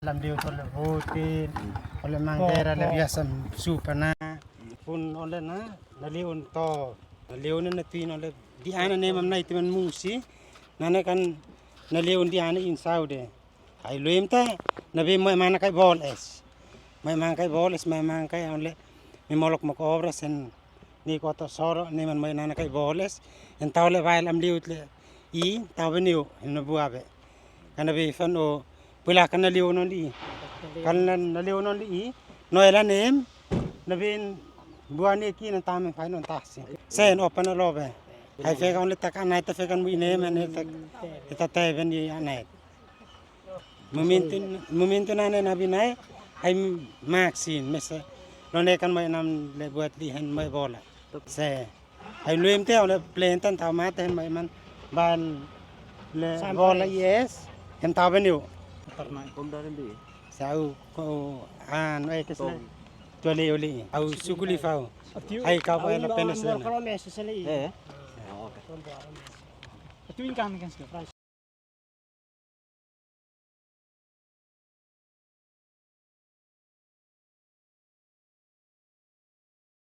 L'ambiu tolle voti, oleh mangkera le biasa supana pun oleh na naliun to naliun na tin oleh di ana ne mam nai timan musi nana kan naliun di ana insau de ai luim ta nabi mai mana kai bol es mai mang kai bol es mai mang kai oleh mi molok mok obras en ni ko to soro ni man mai nana kai bol es en tawle vail am liut le I taw beniu en buabe kana be fan o pula kana liu non di kana na liu non di no ela nem na bin buani ki na tam phai non tas sen open lobe ai fe kan le tak anai ta fe kan mi nem an ta ta ben ni anai momento na na binai ai maxin mesa no ne kan mai nam le buat di hen mai bola se ai luim te ole plen tan ta ma ten mai man ban le bola yes en ta beniu Pernah komdaran di. sau ko an ai ke sele tole oli au sukuli fau ai ka pa la penas na Eh. Oh, okay. Tuwing kami kan sila price.